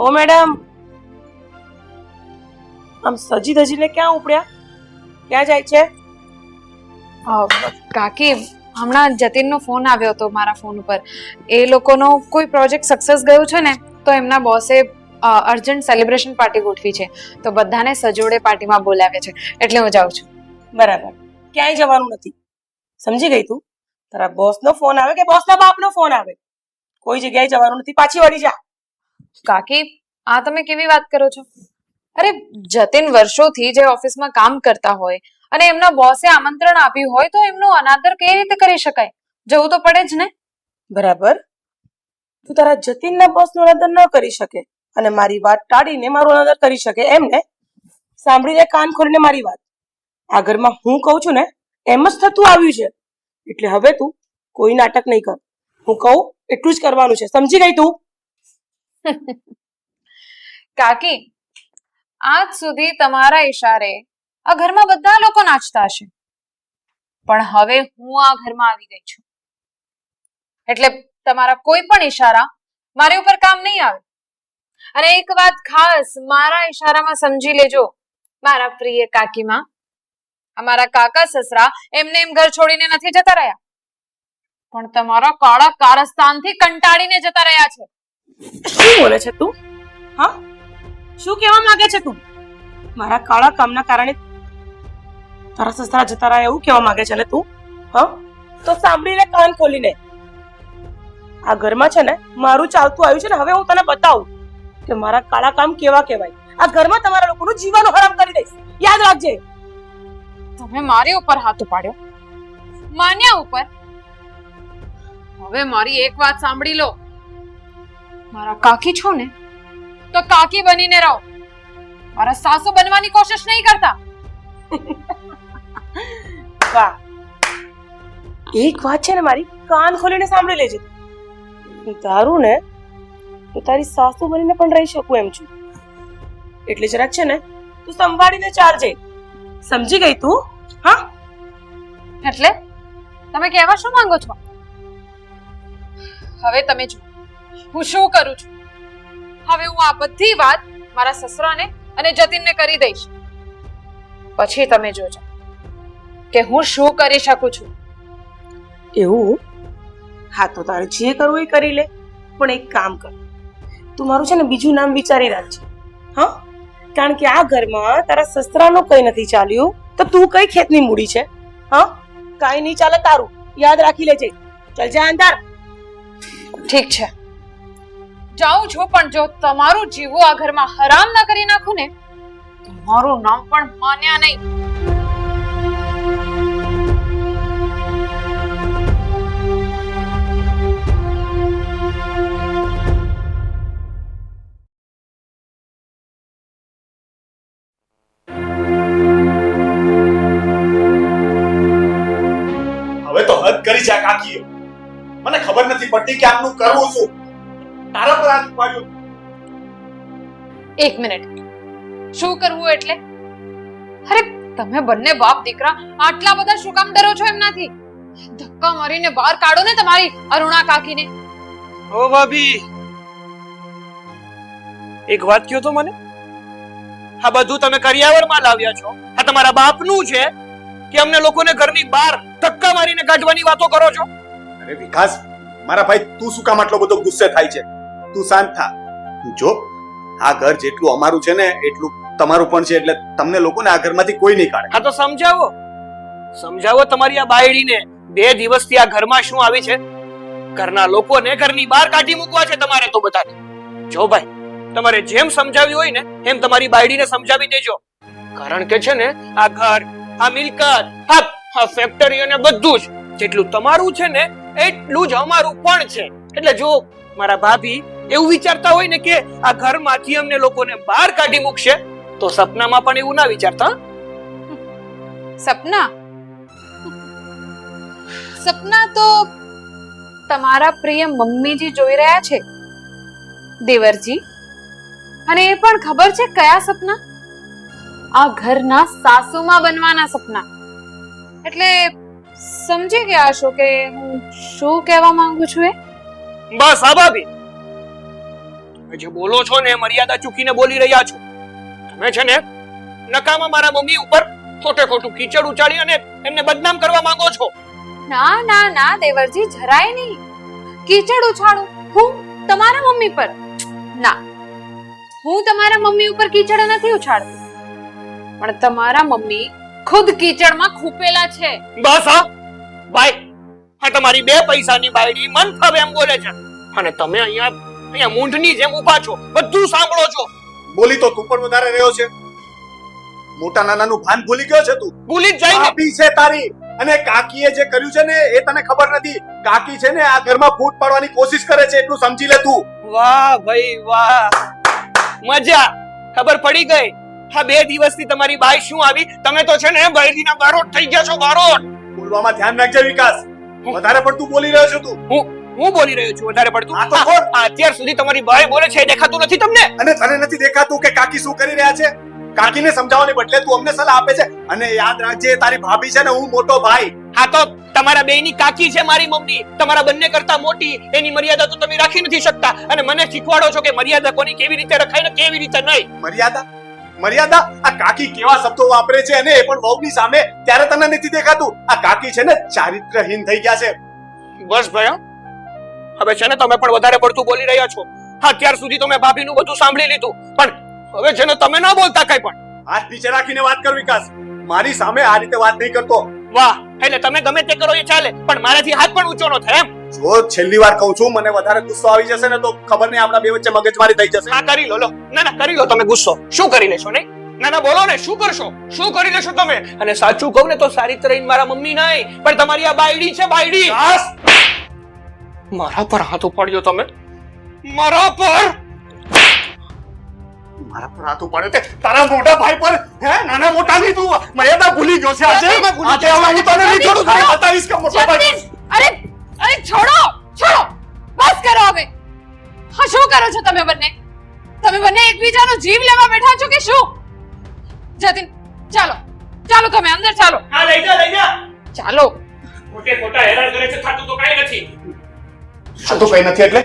ઓ madam, આમ સજી ધજીને ક્યાં ઉપડ્યા? ક્યાં જાય છે? કાકી, હમણાં જતીનનો ફોન આવ્યો હતો મારા ફોન ઉપર. એ લોકોનો કોઈ પ્રોજેક્ટ સક્સેસ ગયો છે ને, તો એમના બોસે અર્જન્ટ સેલિબ્રેશન પાર્ટી ગોઠવી છે. તો બધાને સજોડે પાર્ટીમાં બોલાવે છે, એટલે હું જાઉં છું. બરાબર, ક્યાંય જવાનું નથી. સમજી ગઈ તું? તારા બોસનો ફોન આવે કે બોસના બાપનો ફોન આવે, કોઈ જગ્યાએ જવાનું નથી. પાછી વળી જા. કાકી, આ તમે કેવી વાત કરો છો? અરે, જતીન વર્ષોથી જે ઓફિસમાં કામ કરતા હોય અને એમના બોસે આમંત્રણ આપ્યું હોય તો એમનો અનાદર કઈ રીતે કરી શકાય? જવું તો પડે જ ને. બરાબર, તું તારા જતીનના બોસનો અનાદર ન કરી શકે અને મારી વાત ટાળીને મારો અનાદર કરી શકે, એમ ને? સાંભળીને કાન ખોલીને મારી વાત. આ ઘરમાં હું કહું છું ને એમ જ થતું આવ્યું છે, એટલે હવે તું કોઈ નાટક નહીં કર. હું કહું એટલું જ કરવાનું છે. સમજી ગઈ તું? કાકી, આજ સુધી તમારા ઈશારે આ ઘરમાં બધા લોકો નાચતા હશે, પણ હવે હું આ ઘરમાં આવી ગઈ છું, એટલે તમારા કોઈ પણ ઈશારા મારી ઉપર કામ નહીં આવે. અને એક વાત ખાસ મારા ઈશારામાં સમજી લેજો, મારા પ્રિય કાકીમાં, અમારા કાકા સસરા એમને એમ ઘર છોડીને નથી જતા રહ્યા, પણ તમારા કાળા કારસ્તાનથી કંટાળીને જતા રહ્યા છે. શું બોલે છે તું? હા, શું કહેવા માંગે છે તું? મારા કાળા કામના કારણે તારા સસરા જતા રહ્યા એવું કહેવા માંગે છે ને તું? હા, તો સાંભળી લે કાન ખોલીને. આ ઘરમાં છે ને મારું ચાલતું આવ્યું છે ને, હવે હું તને બતાવું કે મારા કાળા કામ કેવા કહેવાય. આ ઘરમાં તમારા લોકોનું જીવવાનું હરામ કરી દઈશ, યાદ રાખજે. તમે મારી ઉપર હાથ ઉપાડ્યો, માન્યા ઉપર. હવે મારી એક વાત સાંભળી લો, મારા કાકી છો ને તો કાકી બનીને રહો, મારા સાસુ બનવાની કોશિશ નહીં કરતા. વાહ, એક વાત છે ને મારી, કાન ખોલીને સાંભળી લેજે. તારું ને તો તારી સાસુ બનીને પણ રહી શકું એમ છું, એટલે જરાક છે ને તું સંભાળીને ચાલજે. સમજી ગઈ તું? હા, એટલે તમે કહેવા શું માંગો છો? હવે તમે જો હું શું કરું છું. હવે હું આ બધી વાત મારા સસરાને અને જતીનને કરી દઈશ, પછી તમે જોજો કે હું શું કરી શકું છું. એવું? હા, તો તારે જે કરવું એ કરી લે, પણ એક કામ કર, તું મારું છે ને બીજું નામ વિચારી રાખજે. હા, કારણ કે આ ઘરમાં તારા સસરાનું કઈ નથી ચાલ્યું તો તું કઈ ખેતની મૂડી છે? હા, કાઈ નહીં ચાલે તારું, યાદ રાખી લેજે. ચાલ જા અંદર. ઠીક છે, જાઉં છું, પણ જો તમારું જીવું આ ઘરમાં હરામ ના કરી નાખું ને તો મારું નામ પણ માન્યા નહીં. હવે તો હદ કરી જા કાકીએ. મને ખબર નથી પડતી કે આમનું કરવું શું. તારા પર હાથ પાડ્યો. એક મિનિટ, શું કરવું એટલે? અરે, તમે બંને બાપ દીકરા આટલા બધા શું કામ ડરો છો એમનાથી? ધક્કા મારીને બહાર કાઢો ને તમારી અરુણા કાકીને. ઓ ભાભી, એક વાત કહો તો મને. આ બધું તમે કરિયાવરમાં લાવ્યા છો, આ તમારા બાપનું છે કે અમને લોકોને ઘરની બહાર ધક્કા મારીને કાઢવાની વાતો કરો છો? અરે વિકાસ, મારા ભાઈ, તું શું કામ આટલો બધો ગુસ્સે થાય છે? તું શાંત થા. જો આ ઘર જેટલું અમારું છે ને એટલું તમારું પણ છે, એટલે તમને લોકોને આ ઘરમાંથી કોઈ નહીં કાઢે. હા, તો સમજાવો, સમજાવો તમારી આ બાયડીને. 2 દિવસથી આ ઘરમાં શું આવી છે? ઘરના લોકોને ઘરની બહાર કાઢી મૂકવા છે તમારે તો બધાને. જો ભાઈ, તમારે જેમ સમજાવ્યું હોય ને એમ તમારી બાયડીને સમજાવી દેજો, કારણ કે છે ને આ ઘર, આ મિલકત, આ ફેક્ટરી અને બધું જ જેટલું તમારું છે ને એટલું જ અમારું પણ છે. એટલે જો મારા ભાભી એવું વિચારતા હોય ને કે આ ઘરમાંથી અમને લોકોને બહાર કાઢી મૂકશે, તો સપનામાં પણ એવું ના વિચારતા. સપના? સપના તો તમારા પ્રિય મમ્મીજી જોઈ રહ્યા છે, દેવરજી. અને એ પણ ખબર છે કયા સપના? આ ઘરના સાસુમાં બનવાના સપના. એટલે સમજી ગયા છો કે હું શું કહેવા માંગુ છું? એ બસ આ ભાભી, તમે જે બોલો છો ને એ મર્યાદા ચૂકીને બોલી રહ્યા છો. તમે છે ને નકામા મારા મમ્મી ઉપર ખોટે ખોટું કીચડ ઉચાડી અને એમને બદનામ કરવા માંગો છો. ના ના ના દેવરજી, જરાય નહીં. કીચડ ઉછાળું હું તમારા મમ્મી પર? ના, હું તમારા મમ્મી ઉપર કીચડ નથી ઉછાળતી, પણ તમારા મમ્મી ખુદ કીચડમાં ખૂપેલા છે. બસ હા ભાઈ, હા તમારી બે પૈસાની બાયડી મન ફાવે એમ બોલે છે અને તમે અહીંયા મૂંઢની જેમ ઊભા છો, બધું સાંભળો છો. બોલી તો તું પણ વધારે રહ્યો છે. મોટા નાનાનું ભાન ભૂલી ગયો છે તું. ભૂલી જ જાય ને. ભાભી છે તારી અને કાકીએ જે કર્યું છે ને એ તને ખબર નથી. કાકી છે ને આ ઘરમાં ફૂટ પાડવાની કોશિશ કરે છે, એટલું સમજી લે તું. વાહ ભાઈ વાહ, મજા, ખબર પડી ગઈ. હા 2 દિવસથી તમારી બાઈ શું આવી, તમે તો છે ને બાયડીના બારોટ થઈ ગયા છો, બારોટ. બોલવામાં ધ્યાન રાખજે વિકાસ, વધારે પડતું બોલી રહ્યો છે તું. હું બોલી રહ્યો છું વધારે પડતું? આ તો કોણ? અત્યાર સુધી તમારી બાઈ બોલે છે એ દેખાતું નથી તમને? અને તને નથી દેખાતું કે કાકી શું કરી રહ્યા છે? કાકીને સમજાવવાને બદલે તું અમને સલાહ આપે છે. અને યાદ રાખજે તારી ભાભી છે ને હું મોટો ભાઈ. હા તો તમારા બેયની કાકી છે મારી મમ્મી, તમારા બંને કરતા મોટી. એની મર્યાદા તો તમે રાખી નથી શકતા અને મને શીખવાડો છો કે મર્યાદા કોની કેવી રીતે રખાય ને કેવી રીતે નહીં. મર્યાદા? મર્યાદા? આ કાકી કેવા શબ્દો વાપરે છે અને એ પણ વહુની સામે, ત્યારે તને નથી દેખાતું? આ કાકી છે ને ચારિત્રહીન થઈ ગયા છે. બસ ભાઈ, હવે છે ને તમે પણ વધારે પડતું બોલી રહ્યા છો. હા અત્યાર સુધી તમે ભાભીનું બધું સાંભળી લીધું, પણ હવે છે ને તમે ના બોલતા કઈ પણ. હાથ નીચે રાખીને વાત કર વિકાસ, મારી સામે આ રીતે વાત નહીં કરતો. વાહ, એટલે તમે ગમે તે કરો એ ચાલે, પણ મારાથી હાથ પણ ઊંચો ન થાય એમ. જો છેલ્લી વાર કહું છું, મને વધારે ગુસ્સો આવી જશે ને તો ખબર નહીં આપણા બે વચ્ચે મગજમારી થઈ જશે. હા કરી લો. ના ના કરી લો તમે ગુસ્સો. શું કરી લેશો નહીં? ના ના બોલો ને, શું કરશો? શું કરી લેશો તમે? અને સાચું કહું ને તો સારી તરહ મારા મમ્મી નહીં, પણ તમારી આ બાયડી છે, બાયડી. મારા પર હાથ ઉપાડ્યો તમે, મારા પર હાથ ઉપાડ્યો તે તારા મોટા ભાઈ પર. હે નાના મોટા ની તું મર્યાદા ભૂલી ગયો છે આજે. આજે હવે હું તને નહીં છોડું, તને બતાવીશ કે મોટા ભાઈ. અરે અરે છોડો, બસ કરો હવે. હા શું કરો છો તમે બંને? તમે બંને એકબીજાનો જીવ લેવા બેઠા છો કે શું? જતીન ચાલો તમે અંદર ચાલો. હા લઈ જા. ચાલો. ખોટા હેરાન કરે છે, થાતું તો કાઈ નથી. આ તો કઈ નથી એટલે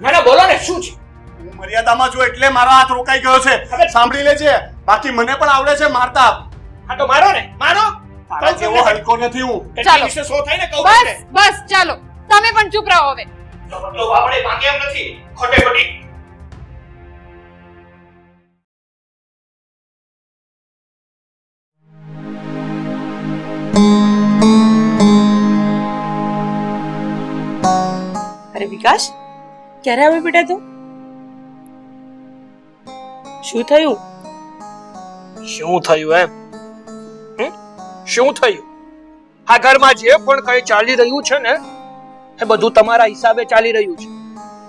ના બોલો ને, શું છે? હું મર્યાદામાં છું એટલે મારો હાથ રોકાઈ ગયો છે. સાંભળી લેજે, બાકી મને પણ આવડે છે મારતા. હા તો મારો ને, મારો. તારા જેવો હલકો નથી હું. ચાલો. વિશે સો થાય ને કહું તમને. બસ ચાલો, તમે પણ ચૂપ રહો હવે. તો મતલબ આપણે માંગે એમ નથી, ખોટે ખોટી. અરે વિકાસ, ક્યારે આવે બેટા તું? શું થયું? શું થયું એમ? શું થયું? આ ઘરમાં જે પણ કઈ ચાલી રહ્યું છે ને એ બધું તમારા હિસાબે ચાલી રહ્યું છે,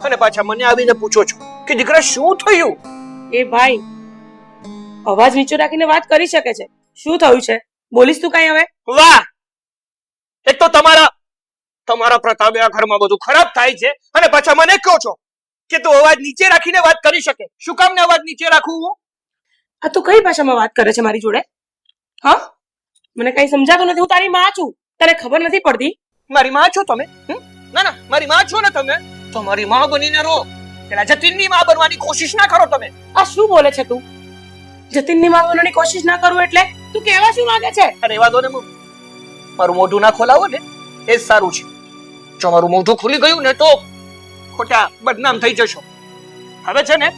અને પાછા મને આવીને પૂછો છો કે દીકરા શું થયું? એ ભાઈ, અવાજ નીચો રાખીને વાત કરી શકે છે. શું થયું છે? બોલીશ તું કઈ હવે? વાહ, એક તો તમારા પ્રતાપે આ ઘરમાં બધું ખરાબ થાય છે અને પાછા મને કહો છો કે તું અવાજ નીચે રાખીને વાત કરી શકે. શું કામ ને અવાજ નીચે રાખું હું? આ તું કઈ ભાષામાં વાત કરે છે મારી જોડે? હા, મને કઈ સમજાતું નથી. હું તારી માં છું, તને ખબર નથી પડતી? મારી માં છો તમે? ના ના, મારી માં છો ને તમે તો મારી માં બનીને રહો. પેલા જતીનની માં બનવાની કોશિશ ના કરો તમે. આ શું બોલે છે તું? જતીનની માં બનવાની કોશિશ ના કરું એટલે તું કહેવા શું માંગે છે? અરે એવા દો ને, મારું મોઢું ના ખોલાવો ને એ જ સારું છે. જો મારું મોઢું ખુલી ગયું ને તો ખોટા બદનામ થઈ જશો. હવે છે ને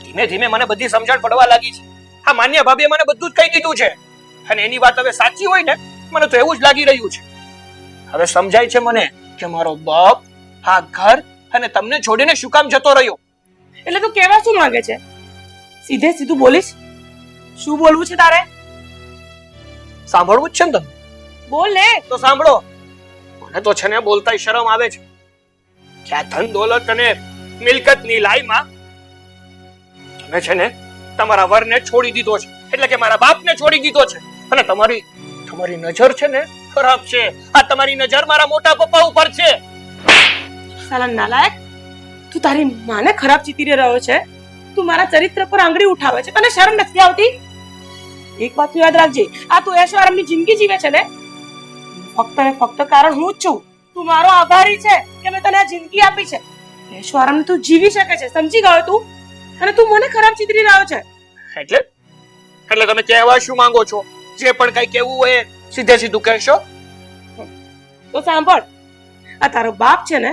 ધીમે ધીમે મને બધી સમજણ પડવા લાગી છે. હા માન્ય ભાભીએ મને બધું જ કહી દીધું છે અને એની વાત હવે સાચી હોય ને મને તો એવું જ લાગી રહ્યું છે. હવે સમજાય છે મને કે મારો બાપ આ ઘર અને તમને છોડીને શું કામ જતો રહ્યો. એટલે તું કહેવા શું માંગે છે? સીધે સીધું બોલીશ. શું બોલવું છે તારે? સાંભળવું જ છે ને તમે? બોલ ને. તો સાંભળો. મને તો છે ને બોલતા શરમ આવે છે કે આ ધન દોલત અને મિલકતની લાઈમાં તમે છે ને તમારા વરને છોડી દીધો છે, એટલે કે મારા બાપને છોડી દીધો છે. અને તમારી નજર છે ને ખરાબ છે. આ તમારી નજર મારા મોટા પપ્પા ઉપર છે. સાલા નાલાયક, તું તારી માને ખરાબ ચીતરી રહ્યો છે. તું મારા ચરિત્ર પર આંગળી ઉઠાવે છે. તને શરમ નથી આવતી? એક વાત યાદ રાખજે, આ તું એશો આરામની જિંદગી જીવે છે ને, ફક્ત ને ફક્ત કારણ હું જ છું. તું મારો આભારી છે કે મેં તને આ જિંદગી આપી છે. એશો આરામ તું જીવી શકે છે, સમજી ગયો તું? અને તું મને ખરાબ ચિતરી રહ્યો છે. એટલે એટલે તમે કહેવા શું માંગો છો? જે પણ કઈ કહેવું હોય સીધે સીધું કહેશો. તો સાંભળ, આ તારો બાપ છે ને,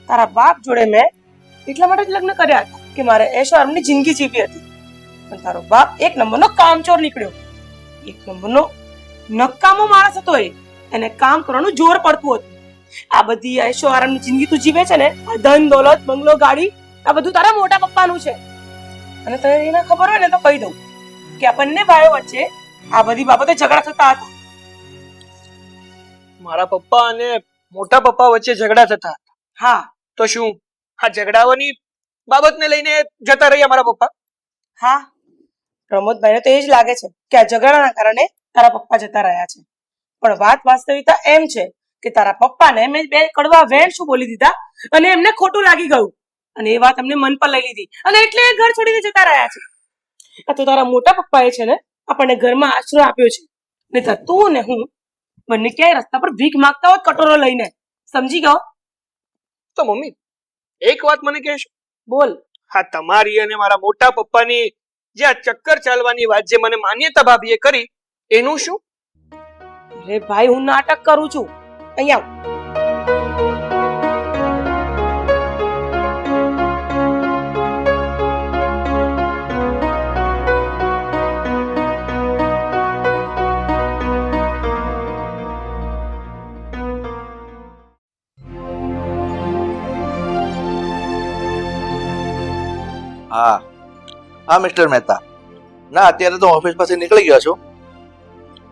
તારા બાપ જોડે મેં એટલા માટે જ લગ્ન કર્યા હતા કે મારે એશો આરામની જિંદગી જીવી હતી. પણ તારો બાપ એક નંબરનો કામચોર નીકળ્યો, એક નંબરનો નકામો માણસ હતો. એને કામ કરવાનું જોર પડતું હતું. આ બધી એશો આરામની જિંદગી તું જીવે છે ને, આ ધન દોલત બંગલો ગાડી, આ બધું તારા મોટા પપ્પાનું છે. અને તને એને ખબર હોય ને તો કહી દઉં કે આ બંને ભાઈઓ વચ્ચે આ બધી બાબતે ઝઘડા થતા હતા. મારા પપ્પા અને મોટા પપ્પા વચ્ચે ઝઘડા થતા હતા. હા, તો શું આ ઝઘડાવાની બાબતને લઈને જતા રહ્યા મારા પપ્પા? હા, પ્રમોદભાઈને તો એ જ લાગે છે કે આ ઝઘડાના કારણે તારા પપ્પા જતા રહ્યા છે. પણ વાત વાસ્તવિકતા એમ છે કે તારા પપ્પાને મેં બે કડવા વેણ શું બોલી દીધા અને એમને ખોટું લાગી ગયું અને એ વાત એમને મન પર લઈ લીધી અને એટલે એ ઘર છોડીને જતા રહ્યા છે. આ તો તારા મોટા પપ્પાએ છે ને આપણને ઘરમાં આશરો આપ્યો છે, નહીં તું ને હું બંને ક્યાંય રસ્તા પર ભીખ માંગતા હોત કટોરો લઈને. સમજી ગયો? તો મમ્મી એક વાત મને કહેશો? બોલ. હા, તમારી અને મારા મોટા પપ્પાની જે આ ચક્કર ચાલવાની વાત જે મને માન્યતા ભાભીએ કરી એનું શું? અરે ભાઈ, હું નાટક કરું છું. અહીંયા આવ. હા હા મિસ્ટર મહેતા, ના અત્યારે તો ઓફિસ પાસે નીકળી ગયો છું.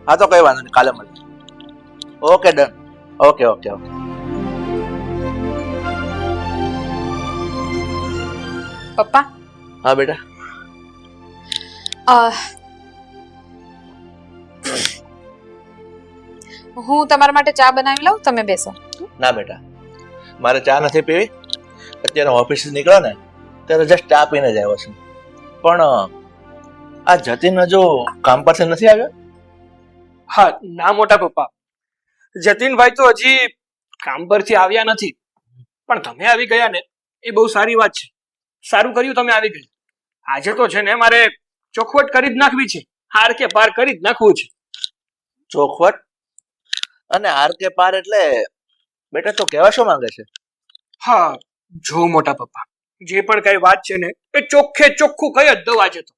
હા તો કઈ વાંધો નહીં, કાલે મળીએ. Okay done. Okay okay okay. પપ્પા, હા બેટા. હું તમારા માટે ચા બનાવી લઉં, તમે બેસો. ના બેટા, મારે ચા નથી પીવી. અત્યારે ઓફિસ નીકળ્યો ને ત્યારે જસ્ટ ચા પીને જ આવ્યો છું. પણ આ જતીન જો કામ પરથી નથી આવ્યો? હા, ના મોટા પપ્પા, જતીનભાઈ તો હજી કામ પરથી આવ્યા નથી. પણ તમે આવી ગયા ને એ બહુ સારી વાત છે. સારું કર્યું તમે આવી ગયા. આજે તો છે ને મારે ચોખવટ કરી જ નાખવી છે, હાર કે પાર કરી જ નાખવું છે. ચોખવટ અને હાર કે પાર એટલે બેટા તો કહેવા શું માંગે છે? હા, જો મોટા પપ્પા, જે પણ કઈ વાત છે ને એ ચોખ્ખે ચોખ્ખું કઈ જ દઉં આજે તો.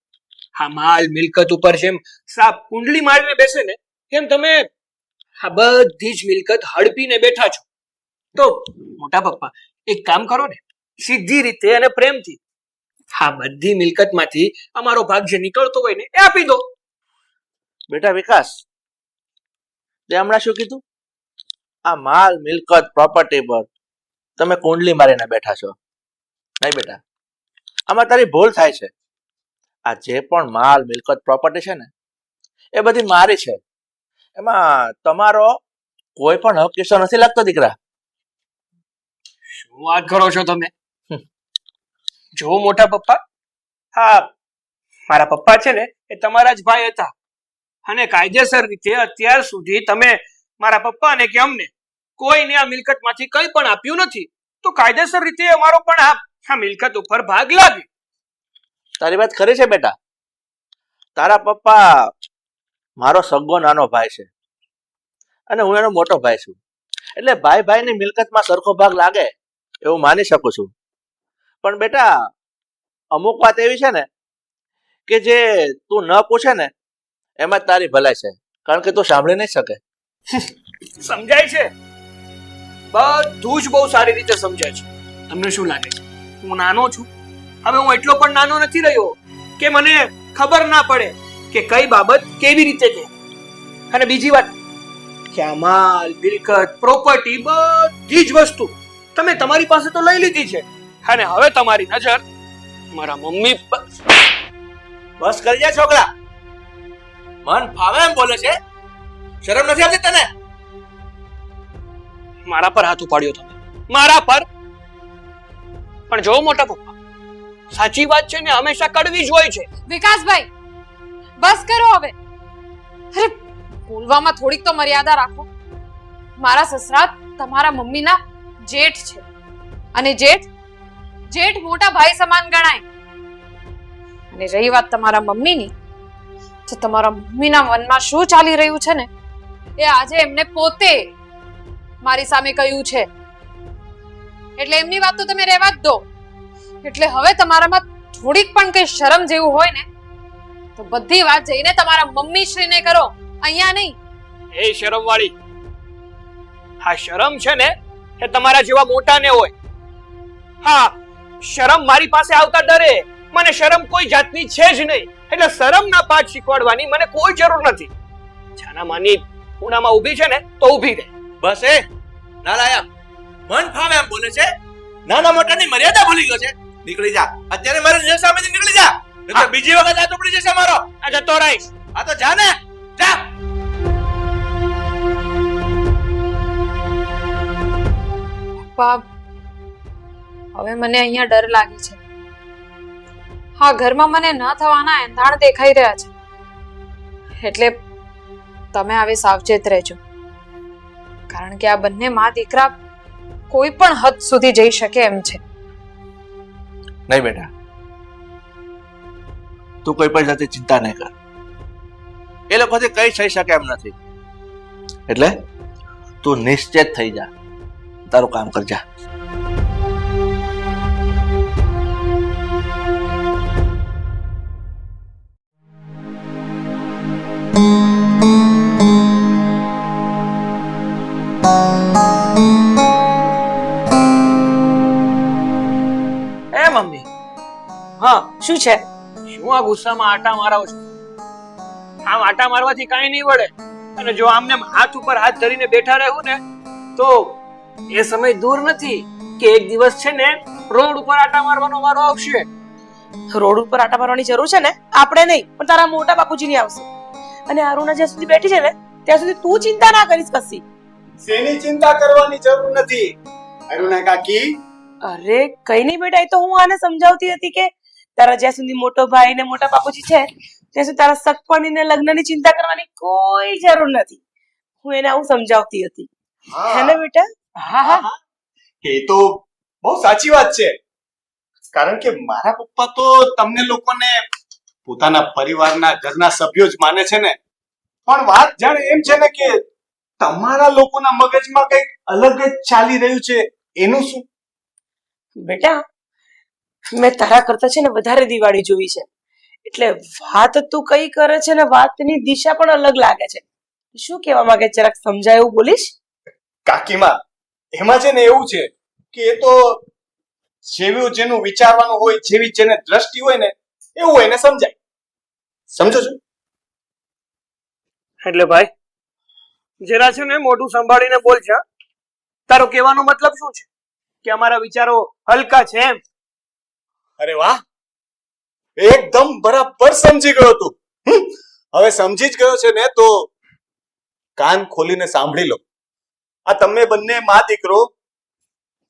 હા, માલ મિલકત ઉપર જેમ સાપ કુંડલી મારીને બેસે ને એમ તમે આ બધી જ મિલકત હડપીને બેઠા છો. તો મોટા પપ્પા એક કામ કરો ને, સીધી રીતે અને પ્રેમથી આ બધી મિલકતમાંથી અમારો ભાગ જે નીકળતો હોય ને એ આપી દો. બેટા વિકાસ, તે હમણાં શું કીધું? આ માલ મિલકત પ્રોપર્ટી પર તમે કુંડલી મારીને બેઠા છો. નહીં બેટા, આમાં તારી ભૂલ થાય છે. આ જે પણ માલ મિલકત પ્રોપર્ટી છે ને એ બધી મારી છે. એમાં તમારો કોઈ પણ હક કિસ્સો નથી લાગતો દીકરા. શું વાત કરો છો તમે? જો મોટા પપ્પા, હા, મારા પપ્પા છે ને એ તમારા જ ભાઈ હતા અને કાયદેસર રીતે અત્યાર સુધી તમે મારા પપ્પાને કે અમને કોઈને આ મિલકતમાંથી કંઈ પણ આપ્યું નથી. તો કાયદેસર રીતે અમારો પણ આ મિલકત ઉપર ભાગ લાગે. તારી વાત ખરી છે બેટા. તારા પપ્પા મારો સગો નાનો ભાઈ છે અને હું એનો મોટો ભાઈ છું. એટલે ભાઈ ભાઈની મિલકતમાં સરખો ભાગ લાગે એવું માની શકું છું. પણ બેટા અમુક વાત એવી છે ને કે જે તું ન પૂછે ને એમાં જ તારી ભલાઈ છે, કારણ કે તું સાંભળી નહીં શકે. સમજાય છે? બધું જ બહુ સારી રીતે સમજાય છે. તમને શું લાગે છે હું નાનો છું? હવે હું એટલો પણ નાનો નથી રહ્યો કે મને ખબર ના પડે કે કઈ બાબત કેવી રીતે છે. અને બીજી વાત કે આ માલ મિલકત પ્રોપર્ટી બધી જ વસ્તુ તમે તમારી પાસે તો લઈ લીધી છે અને હવે તમારી નજર મારા મમ્મી પર. બસ કરી જા છોકરા, મન ફાવે એમ બોલે છે. શરમ નથી આવતી તને? મારા પર હાથ ઉપાડ્યો તમે, મારા પર. પણ જો મોટા પપ્પા, સાચી વાત છે ને હંમેશા કડવી જ હોય છે. વિકાસભાઈ, બસ કરો હવે. અરે, બોલવામાં થોડીક તો મર્યાદા રાખો. મારા સસરા તમારા મમ્મીના જેઠ છે અને જેઠ જેઠ મોટા ભાઈ સમાન ગણાય. અને રહી વાત તમારા મમ્મીની, તો તમારા મમ્મીના મનમાં શું ચાલી રહ્યું છે ને એ આજે એમને પોતે મારી સામે કહ્યું છે. એટલે એમની વાત તો તમે રહેવા જ દો. એટલે હવે તમારામાં થોડીક પણ કઈ શરમ જેવું હોય ને તો બધી વાત જઈને તમારા મમ્મી શ્રીને કરો, અહીંયા નહીં. એ શરમ વાળી, હા શરમ છે ને એ તમારા જેવા મોટા ને હોય. હા, શરમ મારી પાસે આવતા ડરે. મને શરમ કોઈ જાતની છે જ નહીં, એટલે શરમના પાઠ શીખવાડવાની મને કોઈ જરૂર નથી. જાના માની ખૂણામાં ઊભી છે ને તો ઊભી રહે. બસ એ નાલાયક મન ફાવે એમ બોલે છે. નાના મોટાની મર્યાદા ભૂલી ગયો છે. નીકળી જા અત્યારે, મારી નજર સામેથી નીકળી જા, નહીંતર બીજી વખત આ ચોપડી જશે મારો. આ જતો રહીશ. આ તો જા ને, જા. પપ્પા, હવે મને અહીંયા ડર લાગે છે. હા, ઘરમાં મને ન થવાના એંધાણ દેખાઈ રહ્યા છે. એટલે તમે હવે સાવચેત રહેજો, કારણ કે આ બંને મા દીકરા કોઈ પણ હદ સુધી જઈ શકે એમ છે. નહીં બેટા, તું કોઈ પણ જાતે ચિંતા નહીં કર. એ લોકોથી કઈ થઈ શકે એમ નથી. એટલે તું નિશ્ચિત થઈ જા, તારું કામ કરજા. એ મમ્મી, હા, શું છે? શું આ ગુસ્સામાં આટા મારાવો છો? આમ આટા મારવાથી કાંઈ નહીં વળે. અને જો આમને હાથ ઉપર હાથ ધરીને બેઠા રહેવું ને તો એ સમય દૂર નથી કે એક દિવસ છે ને રોડ ઉપર આટા મારવાનો વારો આવશે. રોડ ઉપર આટા મારવાની જરૂર છે ને આપણે નહીં, પણ તારા મોટા બાપુજીની આવશે. અને અરુણા જ્યાં સુધી બેઠી છે ને ત્યાં સુધી તું ચિંતા ના કરીશ કશી. શેની ચિંતા કરવાની જરૂર નથી અરુણા કાકી. અરે કઈ નહીં બેટા, એ તો હું આને સમજાવતી હતી કે તારા જ્યાં સુધી મોટો ભાઈ ને મોટા બાપુજી છે ત્યાં સુધી તારા સગપણીને લગ્નની ચિંતા કરવાની કોઈ જરૂર નથી. હું એને આવું સમજાવતી હતી. હે ને બેટા? હા હા, એ તો બહુ સાચી વાત છે. કારણ કે મારા પપ્પા તો તમને લોકોને પોતાના પરિવારના ઘરના સભ્યો જ માને છે ને. પણ વાત જાણે એમ છે ને કે તમારા લોકોના મગજમાં કંઈક અલગ જ ચાલી રહ્યું છે. એનું શું? બેટા, મેં તારા કરતા છે ને વધારે દિવાળી જોઈ છે, એટલે વાત તું કઈ કરે છે ને વાતની દિશા પણ અલગ લાગે છે. શું કહેવા માંગે જરાક સમજાય એવું બોલીશ? કાકીમાં એમાં છે ને એવું છે કે એ તો જેવું જેનું વિચારવાનું હોય, જેવી જેને દ્રષ્ટિ હોય ને એવું એને સમજાય. સમજો છો? એટલે ભાઈ જરા છે ને મોઢું સંભાળીને બોલ છે. તારો કહેવાનો મતલબ શું છે? કે અમારા વિચારો હલકા છે એમ? અરે વાહ, એકદમ બરાબર સમજી ગયો તું. હવે સમજી જ ગયો છે ને તો કાન ખોલીને સાંભળી લો. આ તમે બંને મા દીકરો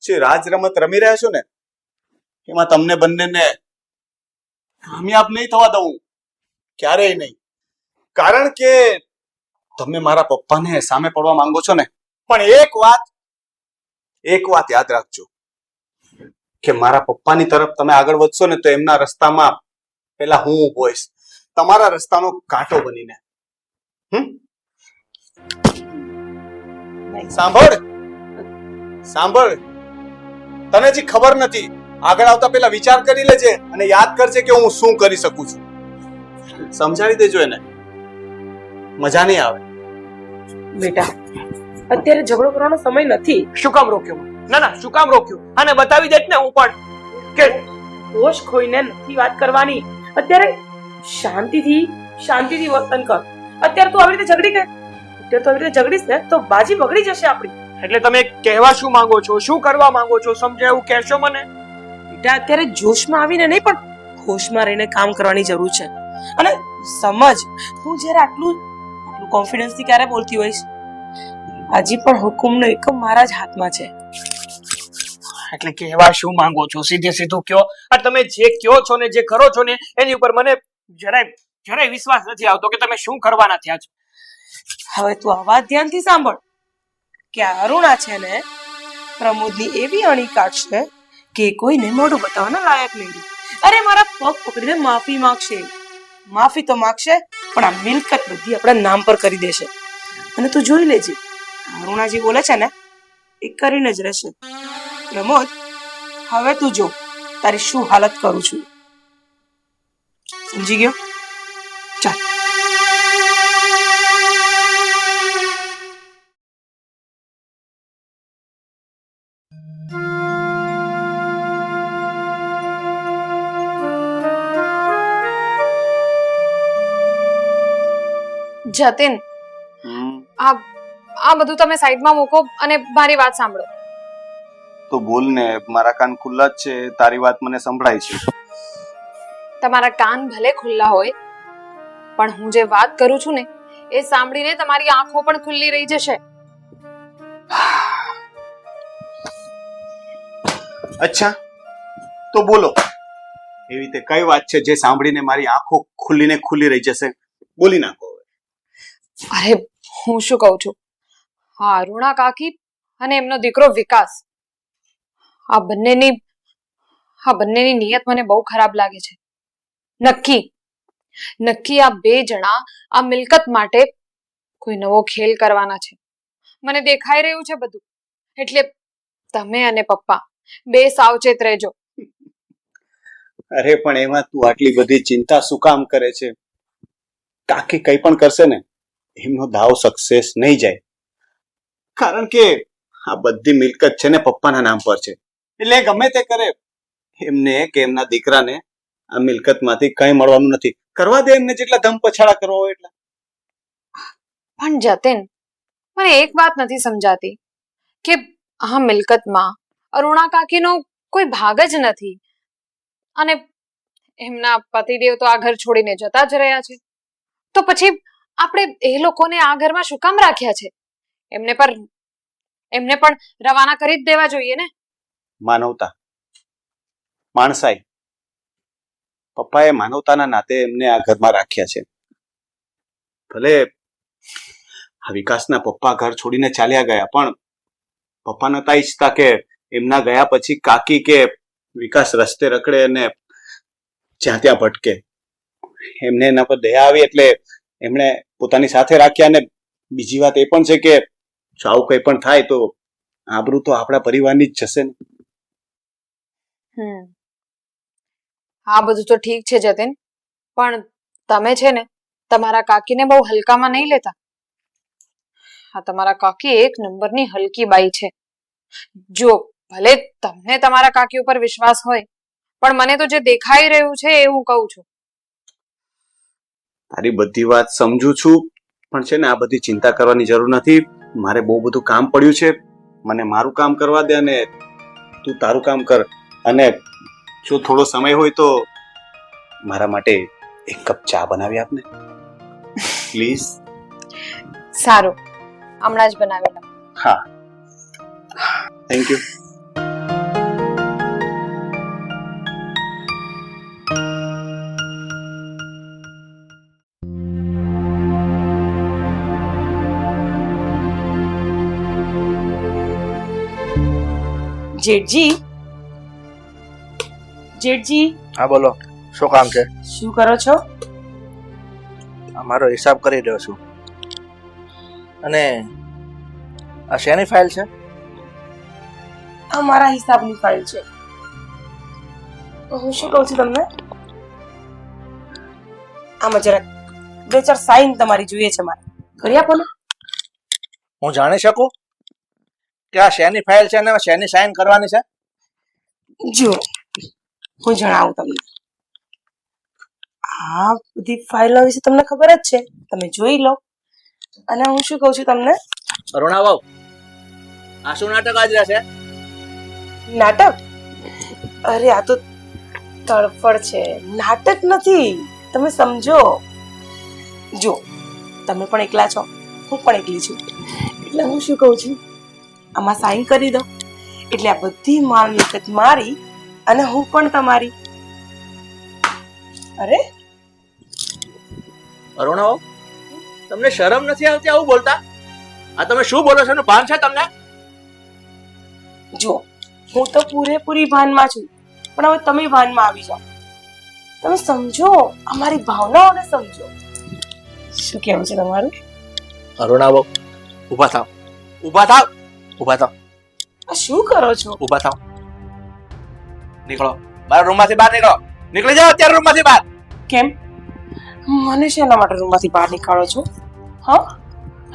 જે રાજ રમત રમી રહ્યા છો ને એમાં તમને બંનેને કામયાબ નહીં થવા દઉં, ક્યારેય નહીં. કારણ કે તમે મારા પપ્પાને સામે પડવા માંગો છો ને, પણ એક વાત યાદ રાખજો કે મારા પપ્પાની તરફ તમે આગળ વધશો ને તો એમના રસ્તામાં પેલા હું ઊભો હોઈશ, તમારા રસ્તાનો કાંટો બનીને. સાંભળ, તને જે ખબર નથી આગળ આવતા પેલા વિચાર કરી લેજે અને યાદ કરજે કે હું શું કરી શકું છું. સમજાવી દેજો એને, મજા નહીં આવે. બેટા, અત્યારે ઝઘડો કરવાનો સમય નથી. શું કામ રોક્યો? ના, શું કામ રોક્યો? આને બતાવી દેત ને હું પણ કે હોશ ખોઈને નથી વાત કરવાની. અત્યારે શાંતિથી વર્તન કર. અત્યારે તું આવી રીતે ઝઘડીશ ને તો બાજી બગડી જશે આપણી. એટલે તમે કહેવા શું માંગો છો? શું કરવા માંગો છો? સમજાય એવું કહેશો મને. બેટા, અત્યારે જોશમાં આવીને નહીં પણ હોશમાં રહીને કામ કરવાની જરૂર છે. અને સમજ, હું જ્યારે આટલું કોન્ફિડન્સથી ક્યારે બોલતી હોઈશ? હજી પણ હુકુમનો એકમ મારા જ હાથમાં છે. એટલે કહેવા શું માંગો છો? સીધે સીધું કયો. આ તમે જે કયો છો ને જે કરો છો ને એની ઉપર મને જરાય વિશ્વાસ નથી આવતો કે તમે શું કરવાના થયા છો. હવે તું આ વાત ધ્યાનથી સાંભળ કે આ અરુણા છે ને પ્રમોદની એવી અણી કાઢશે કે કોઈને મોઢું બતાવવાના લાયક નહીં રહે. અરે મારા પગ પકડીને માફી માંગશે. માફી તો માંગશે પણ આ મિલકત બધી આપણા નામ પર કરી દેશે. અને તું જોઈ લેજે અરુણાજી બોલે છે ને એ કરીને જ રહેશે. પ્રમોદ હવે તું જો તારી શું હાલત કરું છું. સમજી ગયો? ચાલ. જતીન, આ બધું તમે સાઈડમાં મૂકો અને મારી વાત સાંભળો. તો બોલ ને, મારા કાન ખુલ્લા જ છે, તારી વાત મને સંભળાય છે. તમારા કાન ભલે ખુલ્લા હોય પણ હું જે વાત કરું છું ને એ સાંભળીને તમારી આંખો પણ ખુલ્લી રહી જશે. અચ્છા, તો બોલો, એવી રીતે કઈ વાત છે જે સાંભળીને મારી આંખો ખુલ્લીને ખુલ્લી રહી જશે? બોલી નાખો. અરે હું શું કહું છું, હા અરુણા કાકી અને એમનો દીકરો વિકાસ, આ બંનેની નિયત મને બહુ ખરાબ લાગે છે. નક્કી આ બે જણા આ મિલકત માટે કોઈ નવો ખેલ કરવાના છે. મને દેખાઈ રહ્યું છે બધું. એટલે તમે અને પપ્પા બે સાવચેત રહેજો. અરે પણ એમાં તું આટલી બધી ચિંતા શું કામ કરે છે? કાકી કઈ પણ કરશે ને એમનો દાવ સક્સેસ નહીં જાય, કારણ કે આ બધી મિલકત છે ને પપ્પાના નામ પર છે. એટલે ગમે તે કરે, એમને કે એમના દીકરાને આ મિલકતમાંથી કઈ મળવાનું નથી. કરવા દે એમને જેટલા ધમ પછાડા કરવા હોય એટલા. પણ જતીન, મને એક વાત નથી સમજાતી કે આ મિલકતમાં અરુણા કાકીનો કોઈ ભાગ જ નથી અને એમના પતિદેવ તો આ ઘર છોડીને જતા જ રહ્યા છે. તો પછી આપણે એ લોકોને આ ઘરમાં શું કામ રાખ્યા છે? એમને પણ રવાના કરી જ દેવા જોઈએ ને. માનવતા, માણસાઈ. પપ્પાએ માનવતાના નાતે એમને આ ઘરમાં રાખ્યા છે. ભલે આ વિકાસના પપ્પા ઘર છોડીને ચાલ્યા ગયા, પણ પપ્પા નતા ઈચ્છતા કે એમના ગયા પછી કાકી કે વિકાસ રસ્તે રખડે અને જ્યાં ત્યાં ભટકે. એમને એના પર દયા આવી એટલે એમણે પોતાની સાથે રાખ્યા. અને બીજી વાત એ પણ છે કે જો આવું કંઈ પણ થાય તો આબરૂ તો આપણા પરિવારની જ જશે ને. આ બધું તો ઠીક છે જતીન, પણ તમે છે ને તમારા કાકીને બહુ હલકામાં નહીં લેતા. હા, તમારા કાકી એક નંબરની હલકી બાઈ છે. જો ભલે તમને તમારા કાકી ઉપર વિશ્વાસ હોય, પણ મને તો જે દેખાઈ રહ્યું છે એ હું કહું છું. તારી બધી વાત સમજુ છું, પણ છે ને આ બધી ચિંતા કરવાની જરૂર નથી. મારે બહુ બધું કામ પડ્યું છે, મને મારું કામ કરવા દે અને તું તારું કામ કર. અને જો થોડો સમય હોય તો મારા માટે એક કપ ચા બનાવી આપને પ્લીઝ. સારું, હમણાં જ બનાવેલા. હા, થેન્ક યુ. જેઠજી, હા બોલો, શું કામ છે? શું કરો છો? મારો હિસાબ કરી રહ્યો છું. અને આ શેની ફાઇલ છે? આ મારા હિસાબની ફાઇલ છે. હું શું કહું છું તમને, આમાં જરાક બે ચાર સાઈન તમારી જોઈએ છે મારે, કરી આપો ને. હું જાણી શકું કે આ શેની ફાઇલ છે અને શેની સાઇન કરવાની છે? જો હું જણાવું તમને, આ બધી ફાઇલો વિશે તમને ખબર જ છે, તમે જોઈ લો. અને હું શું કહું છું તમને, અરુણા વાવ, આ શું નાટક આજ રહેશે? નાટક? અરે આ તો તડફડ છે, નાટક નથી, તમે સમજો. જો તમે પણ એકલા છો, હું પણ એકલી છું, એટલે હું શું કહું છું, આમાં સાઈન કરી દો એટલે આ બધી માલ મિલકત મારી અને હું પણ તમારી. અરે અરુણા વાવ, તમને શરમ નથી આવતી આવું બોલતા? આ તમે શું બોલો છો એનું ભાન છે તમને? જો હું તો પૂરેપૂરી ભાનમાં છું, પણ હવે તમે ભાનમાં આવી જાઓ. તમે સમજો, અમારી ભાવનાઓને સમજો. શું કેવું છે તમારું? અરુણા બહુ ઊભા થાવ, ઊભા થાવ, ઊભા થાવ, આ શું કરો છો? ઊભા થાવ. નીકળો, મારા રૂમમાંથી બહાર નીકળો. નીકળી જાઓ અત્યારે રૂમમાંથી બહાર. કેમ મને શેના માટે રૂમમાંથી બહાર નીકાળો છો? હા,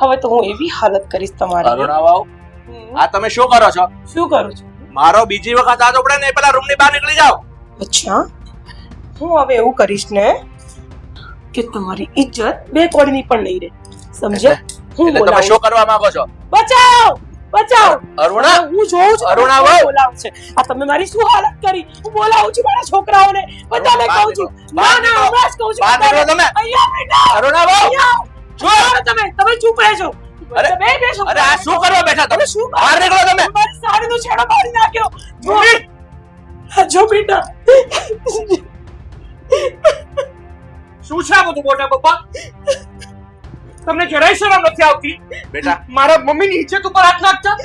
હવે તો હું એવી હાલત કરીશ તમારી. અરુણા બાઉ, હમ, આ તમે શું કરો છો? શું કરું છું? મારો બીજી વખત આ ચોપડે ને પેલા રૂમની બહાર નીકળી જાઓ. અચ્છા, હું હવે એવું કરીશ ને કે તમારી ઇજ્જત બે કોડીની પણ નહીં રહે. સમજ્યા? હું એટલે તમે બોલાવું શું કરવા માંગો છો? બચાવ બચાવ. અરુણા, હું જોઉં છું અરુણા તમે વાવ. બોલાવો છે. આ તમે મારી શું હાલત કરી? હું બોલાવું છું મારા છોકરાઓને, બધાને બહાર કહું છું. બહાર ના ના, હમણાં જ કહું છું બહાર નીકળો બધાને. તમે. અહીંયા બેટા, અરુણા બાઉ, અહીંયા આવો. શું? તમે ચૂપ રહેજો. અરે, તમે બેસો. અરે આ શું કરવા બેઠા તમે? તમે શું કરો? બહાર નીકળો તમે. મારી સાડીનો છેડો પાડી નાખ્યો. જો, જો બેટા, શું છે આ બધું મોટા પપ્પા? તમને જરાય શરમ નથી આવતી? બેટા, મારા મમ્મીની ઇજ્જત ઉપર હાથ નાખતા?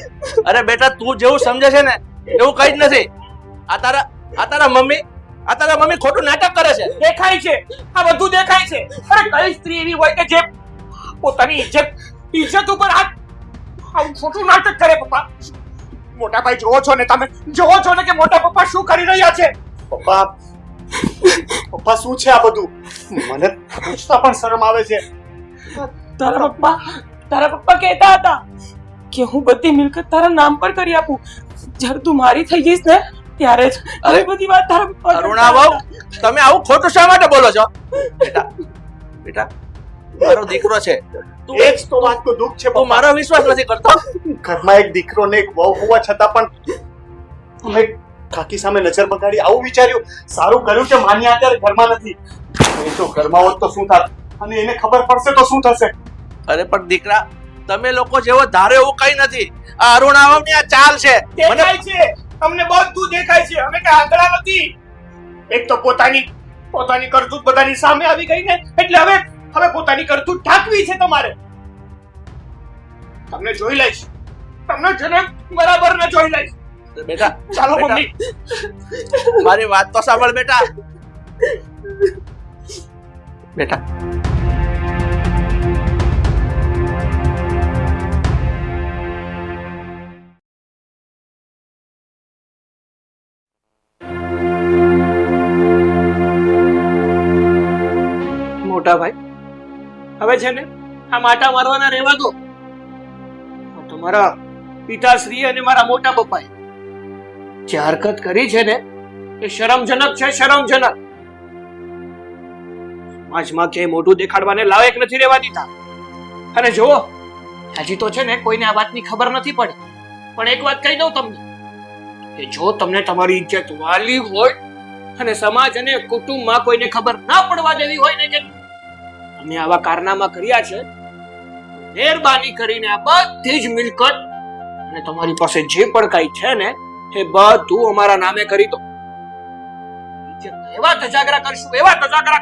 અરે બેટા, તું જેવું સમજે છે ને એવું કઈ જ નથી. આ તારા મમ્મી ખોટું નાટક કરે છે. દેખાય છે, આ બધું દેખાય છે. અરે કઈ સ્ત્રી એવી હોય કે જે પોતાની ઇજ્જત ઉપર હાથ આવું ખોટું નાટક કરે? પપ્પા, મોટા ભાઈ જોવો છો ને, તમે જોવો છો ને કે મોટા પપ્પા શું કરી રહ્યા છે? પપ્પા, પપ્પા શું છે આ બધું? મને પૂછતા પણ શરમ આવે છે. તારા પપ્પા કહેતા હતા કે હું બધી મિલકત તારા નામ પર કરી આપું. જ્યારે તું મારી થઈ જઈશ ને ત્યારે જ અરે, આ બધી વાત તારા પપ્પા કરતા અરુણા બાઉ, હતા. તમે આવું ખોટું શા માટે બોલો છો? બેટા, મારો દીકરો છે. એ જ તો વાત તો દુઃખ છે તું પપ્પા. મારો વિશ્વાસ નથી કરતો. ઘરમાં એક દીકરો ને એક વહુ હોવા છતાં પણ અમે કાકી સામે નજર બગાડી આવું વિચાર્યું. સારું કર્યું કે માન્યા અત્યારે ઘરમાં નથી. નહીં તો ઘરમાં હોત તો શું થાત, અને એને ખબર પડશે તો શું થશે? અરે પણ દીકરા, તમે લોકો જેવો ધારો એવું કઈ નથી. આ અરુણા બાઉની આ ચાલ છે. દેખાય છે, અમને બધું દેખાય છે. અમે કઈ આંગળા નથી. એક તો પોતાની કરતૂત બધાની સામે આવી ગઈ ને, એટલે હવે પોતાની કરતૂત ઢાંકવી છે તમારે. તમને જોઈ લઈશ, તમને છે ને બરાબર ને જોઈ લઈશ. બેટા, ચાલો બેટા, મમ્મી. મારી વાત તો સાંભળ બેટા. બેટા, મોટા ભાઈ, હવે છે ને આ માટા મારવાના રહેવા દો. તમારા પિતાશ્રી અને મારા મોટા પપ્પાએ જે હરકત કરી છે ને એ શરમજનક છે, શરમજનક. સમાજમાં ક્યાંય મોઢું દેખાડવાને લાયક નથી રહેવા દીધા. અને જુઓ, હજી તો છે ને કોઈને આ વાતની ખબર નથી પડી, પણ એક વાત કહી દઉં તમને કે જો તમને તમારી ઇજ્જત વાલી હોય અને સમાજ અને કુટુંબમાં કોઈને ખબર ના પડવા દેવી હોય ને કે અમે આવા કારનામા કર્યા છે, મહેરબાની કરીને આ બધી જ મિલકત અને તમારી પાસે જે પણ કઈ છે ને એ બધું અમારા નામે કરી દો. એવા ધજાગરા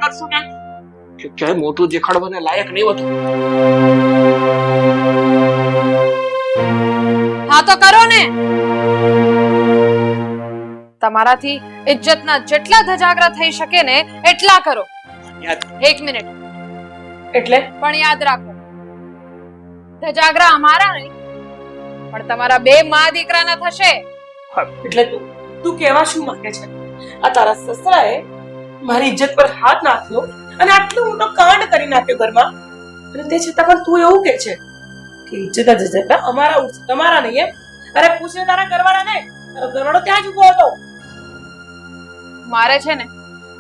કરશું ને કે ક્યાંય મોટું દેખાડવાને લાયક નહીં હોતું. હા તો કરો ને. તમારાથી ઇજ્જતના જેટલા ધજાગરા થઈ શકે ને એટલા કરો. એક મિનિટ, એટલે પણ યાદ રાખો, ધજાગરા અમારા નહીં પણ તમારા બે મા દીકરાના થશે. એટલે તું કહેવા શું માંગે છે? આ તારા સસરાએ મારી ઇજ્જત પર હાથ નાખ્યો અને આટલો મોટો કાંડ કરી નાખ્યો ઘરમાં, અને તે છતાં પણ તું એવું કહે છે કે ઇજ્જત અમારા ઉઠશે, તમારા નહીં એમ? અરે પૂછે તારા ઘરવાળાને, તારો ઘરવાળો ત્યાં જ ઉભો હતો. મારે છે ને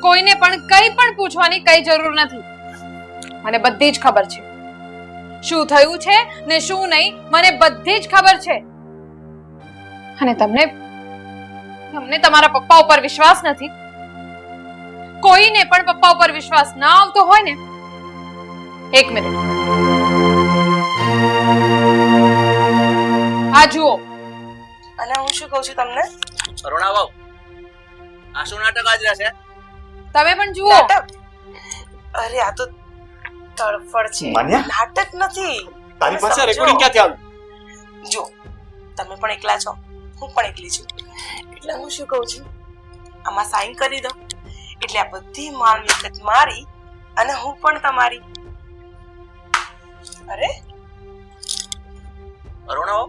કોઈને પણ કંઈ પણ પૂછવાની કઈ જરૂર નથી. મને બધી જ ખબર છે શું થયું છે ને શું નહીં. મને બધી જ ખબર છે. અને તમને તમારા પપ્પા ઉપર વિશ્વાસ નથી? કોઈને પણ પપ્પા ઉપર વિશ્વાસ ના આવતો હોય ને, એક મિનિટ આ જુઓ. અને હું શું કહું છું તમને? અરુણા બાઉ, આ શું નાટક આજ રહેશે? તમે પણ જુઓ. નાટક? અરે આ તો તડફડ છે, માન્યા? નાટક નથી. તારી પાસે સમજો. રેકોર્ડિંગ ક્યાંથી આવ્યું? જો, તમે પણ એકલા છો, હું પણ એકલી છું. એટલે હું શું કહું છું, આમાં સાઈન કરી દો એટલે આ બધી માલ મિલકત મારી અને હું પણ તમારી. અરે અરુણા,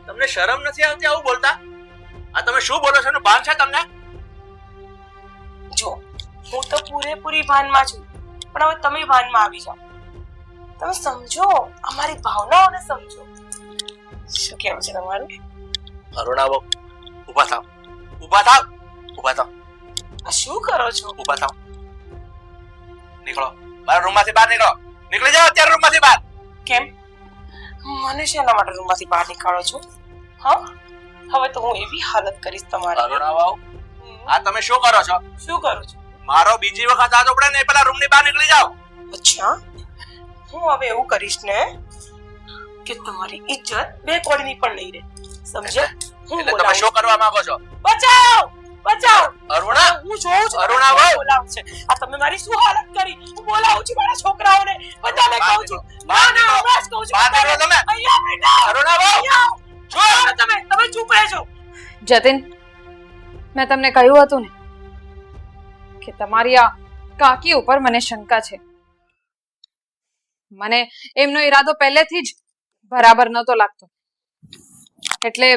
તમને શરમ નથી આવતી આવું બોલતા? આ તમે શું બોલો છો એનું ભાન છે તમને? જો હું તો પૂરેપૂરી ભાનમાં છું, પણ હવે તમે ભાનમાં આવી જાઓ. તમે સમજો, અમારી ભાવનાઓને સમજો. શું કહેવું છે તમારું? અરુણા, ઊભા થાવ, ઊભા થાવ, ઊભા થાવ, આ શું કરો છો? ઊભા થાવ. નીકળો, મારા રૂમમાંથી બહાર નીકળો. નીકળી જાઓ અત્યારે રૂમમાંથી બહાર. કેમ મને શેના માટે રૂમમાંથી બહાર નીકાળો છો? હા, હવે તો હું એવી હાલત કરીશ તમારી. અરુણા, આ તમે શું કરો છો? શું કરું છું? મારો બીજી વખત આ ચોપડે ને પેલા રૂમની બહાર નીકળી જાઓ. અચ્છા, હું હવે એવું કરીશ ને કે તમારી ઇજ્જત બે કોડીની પણ નહીં રહે. સમજ્યા? હું એટલે તમે બોલાવું શું કરવા માંગો છો? બચાવ બચાવ. અરુણા, હું જોઉં છું અરુણા, તમે બોલાવો છે. આ તમે મારી શું હાલત કરી? હું બોલાવું છું મારા છોકરાઓને, બધાને કહું છું. બહાર ના ના, નીકળો. હમણાં જ કહું છું. બહાર નીકળો તમે. અહીંયા બેટા. અરુણા, અહીંયા આવો. જો તમે ચૂપ રહેજો. જતીન, મેં તમને કહ્યું હતું ને કે તમારી આ કાકી ઉપર મને શંકા છે. મને એમનો ઈરાદો પહેલેથી જ બરાબર નહોતો લાગતો, એટલે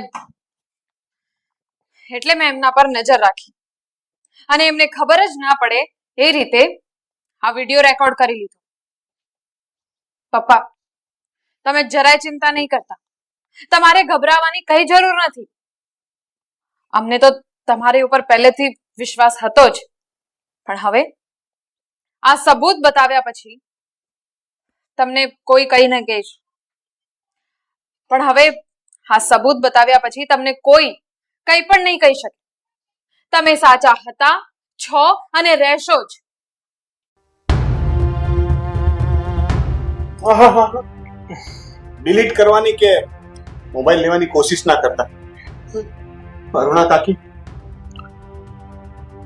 મેં એમના પર નજર રાખી અને એમને ખબર જ ના પડે એ રીતે આ વિડીયો રેકોર્ડ કરી લીધો. પપ્પા, તમે જરાય ચિંતા નહીં કરતા. તમારે ગભરાવાની કઈ જરૂર નથી. અમને તો તમારી ઉપર પહેલેથી વિશ્વાસ હતો જ, પણ હવે આ સબૂત બતાવ્યા પછી તમને કોઈ કઈ ન કહે. પણ હવે આ સબૂત બતાવ્યા પછી તમને કોઈ કઈ પણ નહીં કહી શકે. તમે સાચા હતા, છો અને રહેશો જ. ડિલીટ કરવાની કે મોબાઈલ લેવાની કોશિશ ના કરતા. અરુણા કાકી,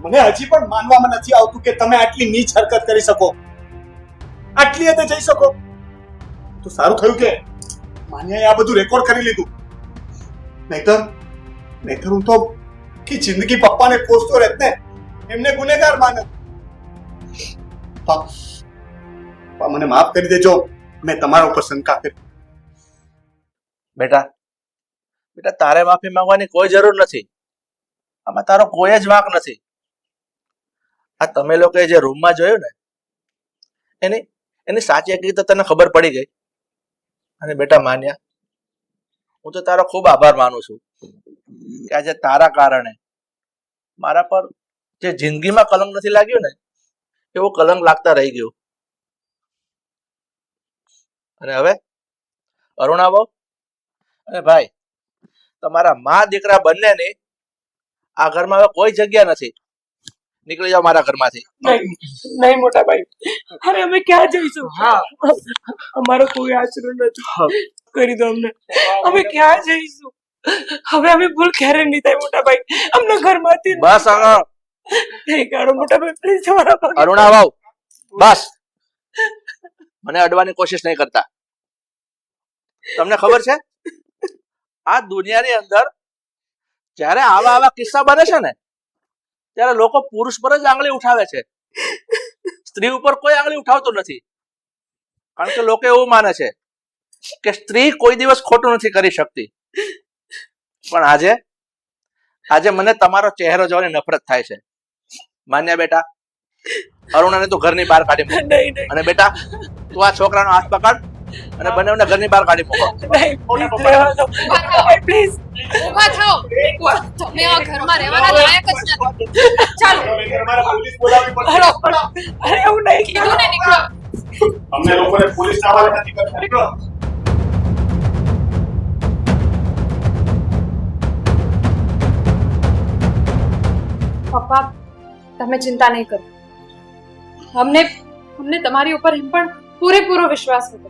મને હજી પણ માનવામાં નથી આવતું કે તમે આટલી નીચ હરકત કરી શકો, આટલી હદે જઈ શકો. તો સારું થયું કે માન્યાએ આ બધું રેકોર્ડ કરી લીધું. નહીતર હું તો કે જિંદગી પપ્પાને કોસતો રહેત ને, એમને ગુનેગાર માને. પપ્પા, મને માફ કરી દેજો, મેં તમારા ઉપર શંકા કરી. બેટા, તારે માફી માંગવાની કોઈ જરૂર નથી. આમાં તારો કોઈ જ વાંક નથી. આ તમે લોકોએ જે રૂમમાં જોયું ને એની સાચી હકીકત તને ખબર પડી ગઈ. અને બેટા માન્યા, હું તો તારો ખૂબ આભાર માનું છું કે આજે તારા કારણે મારા પર જે જિંદગીમાં કલંક નથી લાગ્યું ને એવું કલંક લાગતા રહી ગયું. અને હવે અરુણા બહુ અને ભાઈ, તમારા મા દીકરા બંનેની આ ઘરમાં હવે કોઈ જગ્યા નથી. નીકળી જાઓ મારા ઘરમાંથી. નહીં મોટા ભાઈ, અરે અમે ક્યાં જઈશું? અમારો કોઈ આશરો નથી. કરી દો અમને, અમે ક્યાં જઈશું? હવે અમે ભૂલ ક્યારે નહીં થાય મોટા ભાઈ, અમને ઘરમાંથી બસ નહીં કાઢો મોટા ભાઈ, પ્લીઝ તમારા પગે. અરુણા વાવ, બસ. મને અડવાની કોશિશ નહીં કરતા. તમને ખબર છે આ દુનિયાની અંદર જ્યારે આવા કિસ્સા બને છે ને ત્યારે લોકો પુરુષ પર જ આંગળી ઉઠાવે છે, સ્ત્રી ઉપર કોઈ આંગળી ઉઠાવતું નથી. કારણ કે લોકો એવું માને છે કે સ્ત્રી કોઈ દિવસ ખોટું નથી કરી શકતી. પણ આજે મને તમારો ચહેરો જોવાની નફરત થાય છે. માન્યા બેટા, અરુણાને તું ઘરની બહાર કાઢી મૂક. અને બેટા, તું આ છોકરાનો હાથ પકડ અને બંનેને ઘરની બહાર કાઢી મૂકો. પ્લીઝ ઊભા થાઓ. તમે આ ઘરમાં રહેવાના લાયક જ નથી. ચાલો, અરે એવું નહીં કીધું ને, નીકળો. અમને લોકોને પોલીસ હવાલે નથી કરતા. નીકળો. પપ્પા, તમે ચિંતા નહીં કરો. અમને તમારી ઉપર એમ પણ પૂરેપૂરો વિશ્વાસ હતો.